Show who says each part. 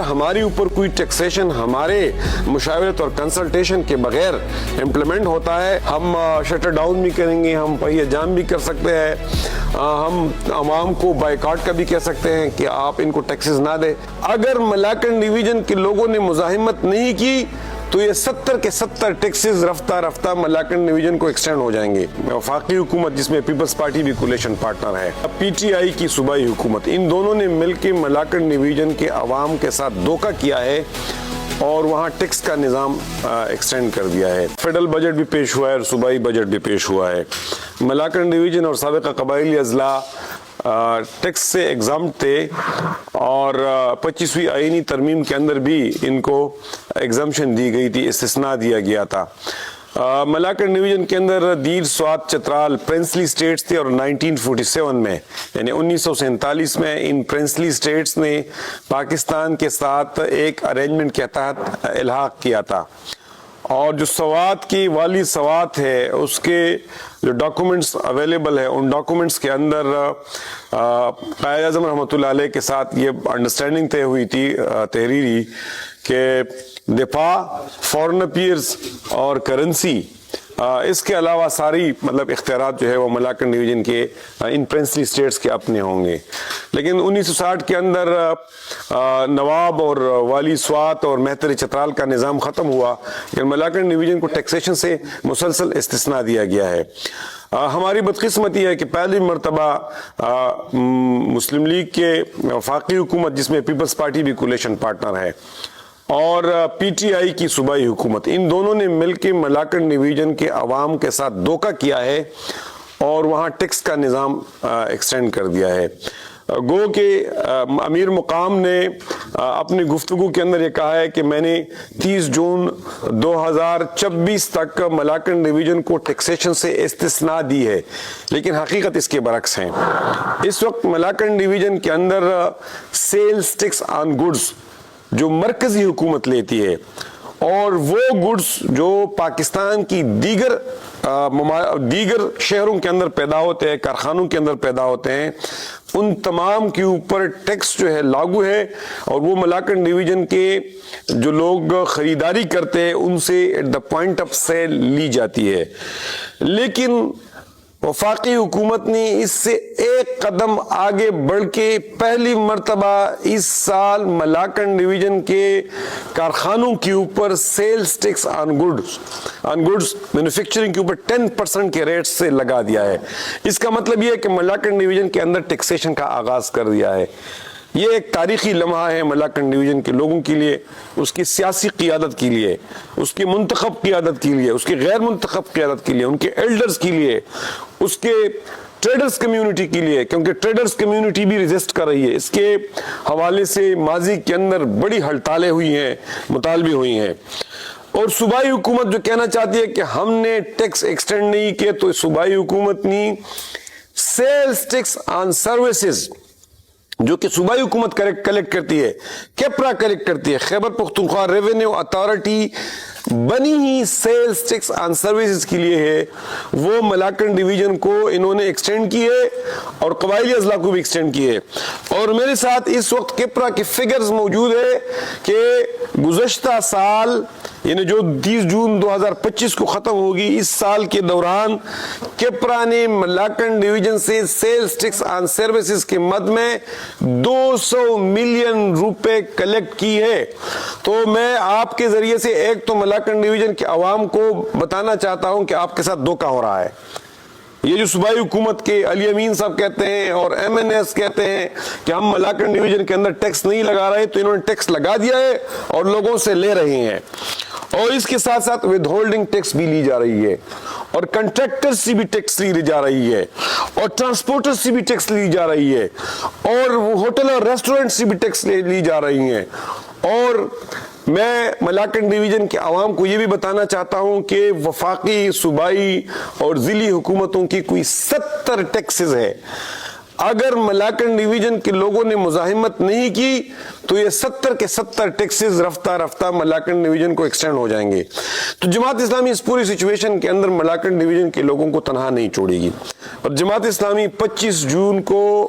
Speaker 1: ہماری اوپر کوئی ٹیکسیشن ہمارے مشاورت اور کنسلٹیشن کے بغیر امپلیمنٹ ہوتا ہے، ہم شٹر ڈاؤن بھی کریں گے، ہم پہیہ جام بھی کر سکتے ہیں، ہم عوام کو بائیکاٹ کا بھی کہہ سکتے ہیں کہ آپ ان کو ٹیکسز نہ دیں۔ اگر ملاکنڈ ڈویژن کے لوگوں نے مزاحمت نہیں کی تو یہ 70 کے 70 ٹیکسز رفتہ رفتہ ملاکنڈ ڈویژن کو ایکسٹینڈ ہو جائیں گے۔ وفاقی حکومت جس میں پیپلز پارٹی بھی کولیشن پارٹنر ہے، پی ٹی آئی کی صوبائی حکومت، ان دونوں نے مل کے ملاکنڈ ڈویژن کے عوام کے ساتھ دھوکہ کیا ہے اور وہاں ٹیکس کا نظام ایکسٹینڈ کر دیا ہے۔ فیڈرل بجٹ بھی پیش ہوا ہے اور صوبائی بجٹ بھی پیش ہوا ہے۔ ملاکنڈ ڈویژن اور سابقہ قبائلی اضلاع ٹیکس سے ایگزامپٹ تھے اور 25ویں آئینی ترمیم کے اندر بھی ان کو ایگزامشن دی گئی تھی، استثناء دیا گیا تھا۔ ملاکنڈ ڈویژن کے اندر دیر، سوات، چترال پرنسلی سٹیٹس تھے اور 1947 میں یعنی 1947 میں ان پرنسلی سٹیٹس نے پاکستان کے ساتھ ایک ارینجمنٹ کے تحت الحاق کیا تھا، اور جو سوات کی والی سوات ہے اس کے جو ڈاکومنٹس اویلیبل ہے، ان ڈاکومنٹس کے اندر قائد اعظم رحمۃ اللہ علیہ کے ساتھ یہ انڈرسٹینڈنگ طے ہوئی تھی تحریری کہ دفاع، فورن افیئرز اور کرنسی، اس کے علاوہ ساری اختیارات جو ہے وہ ملاکنڈ ڈویژن کے ان پرنسلی سٹیٹس کے اپنے ہوں گے۔ لیکن 1960 کے اندر نواب اور والی سوات اور مہتر چترال کا نظام ختم ہوا، لیکن ملاکنڈ ڈویژن کو ٹیکسیشن سے مسلسل استثناء دیا گیا ہے۔ ہماری بدقسمتی ہے کہ پہلی مرتبہ مسلم لیگ کے وفاقی حکومت جس میں پیپلز پارٹی بھی کولیشن پارٹنر ہے اور پی ٹی آئی کی صوبائی حکومت، ان دونوں نے مل کے ملاکنڈ ڈویژن کے عوام کے ساتھ دھوکہ کیا ہے اور وہاں ٹیکس کا نظام ایکسٹینڈ کر دیا ہے۔ گو کہ امیر مقام نے اپنی گفتگو کے اندر یہ کہا ہے کہ میں نے 30 جون 2024 تک ملاکنڈ ڈویژن کو ٹیکسیشن سے استثناء دی ہے، لیکن حقیقت اس کے برعکس ہیں۔ اس وقت ملاکنڈ ڈویژن کے اندر سیلز ٹیکس آن گڈز جو مرکزی حکومت لیتی ہے اور وہ گڈز جو پاکستان کی دیگر شہروں کے اندر پیدا ہوتے ہیں، کارخانوں کے اندر پیدا ہوتے ہیں، ان تمام کے اوپر ٹیکس جو ہے لاگو ہے، اور وہ ملاکنڈ ڈویژن کے جو لوگ خریداری کرتے ہیں ان سے at the point of sale لی جاتی ہے۔ لیکن وفاقی حکومت نے اس سے ایک قدم آگے بڑھ کے پہلی مرتبہ اس سال ملاکنڈ ڈویژن کے کارخانوں کے اوپر سیلز ٹیکس آن گڈز مینوفیکچرنگ کے اوپر 10% کے ریٹ سے لگا دیا ہے۔ اس کا مطلب یہ ہے کہ ملاکنڈ ڈویژن کے اندر ٹیکسیشن کا آغاز کر دیا ہے۔ یہ ایک تاریخی لمحہ ہے ملاکنڈ ڈویژن کے لوگوں کے لیے، اس کی سیاسی قیادت کے لیے، اس کی منتخب قیادت کے لیے، اس کی غیر منتخب قیادت کے لیے، ان کے ایلڈرز کے لیے، اس کے ٹریڈرز کمیونٹی کے لیے، کیونکہ ٹریڈرز کمیونٹی بھی ریزسٹ کر رہی ہے۔ اس کے حوالے سے ماضی کے اندر بڑی ہڑتالیں ہوئی ہیں، مطالبے ہوئی ہیں، اور صوبائی حکومت جو کہنا چاہتی ہے کہ ہم نے ٹیکس ایکسٹینڈ نہیں کیے، تو صوبائی حکومت نے سیلز ٹیکس آن سروسز جو کہ صوبائی حکومت کلیکٹ کرتی ہے، کیپرا کلیکٹ کرتی ہے، خیبر پختونخوا ریونیو اتھارٹی بنی ہی سیلز ٹیکس آن سروسز کے لیے ہے، وہ ملاکنڈ ڈویژن کو انہوں نے ایکسٹینڈ کی ہے اور قبائلی اضلاع کو بھی ایکسٹینڈ کی ہے۔ اور میرے ساتھ اس وقت کیپرا کے فگرز موجود ہے کہ گزشتہ سال یعنی جو 30 جون 2025 کو ختم ہوگی، اس سال کے دوران کیپرا نے ملاکنڈ ڈویژن سے سیلز ٹیکس آن سروسز کے مد میں 200 ملین روپے کلیکٹ کی ہے۔ تو میں آپ کے ذریعے سے ایک تو ملاکنڈ ڈویژن کے عوام کو بتانا چاہتا ہوں کہ آپ کے ساتھ دھوکہ ہو رہا ہے۔ یہ جو صوبائی حکومت کے علی امین صاحب کہتے ہیں اور ایم این ایس کہتے ہیں کہ ہم ملاکنڈ ڈویژن کے اندر ٹیکس نہیں لگا رہے، تو انہوں نے ٹیکس لگا دیا ہے اور لوگوں سے لے رہے ہیں، اور اس کے ساتھ ساتھ ود ہولڈنگ ٹیکس بھی لی جا رہی ہے، اور کنٹریکٹر سے بھی ٹیکس لی جا رہی ہے، اور ٹرانسپورٹر سے بھی ٹیکس لی جا رہی ہے، اور ہوٹل اور ریسٹورنٹ سے بھی ٹیکس لی جا رہی ہیں۔ اور میں ملاکنڈ ڈویژن کے عوام کو یہ بھی بتانا چاہتا ہوں کہ وفاقی، صوبائی اور ضلعی حکومتوں کی کوئی 70 ٹیکسز ہے۔ اگر ملاکنڈ ڈویژن کے لوگوں نے مزاحمت نہیں کی تو یہ 70 کے 70 ٹیکسز رفتہ رفتہ ملاکنڈ ڈویژن کو ایکسٹینڈ ہو جائیں گے۔ تو جماعت اسلامی اس پوری سچویشن کے اندر ملاکنڈ ڈویژن کے لوگوں کو تنہا نہیں چھوڑے گی، اور جماعت اسلامی 25 جون کو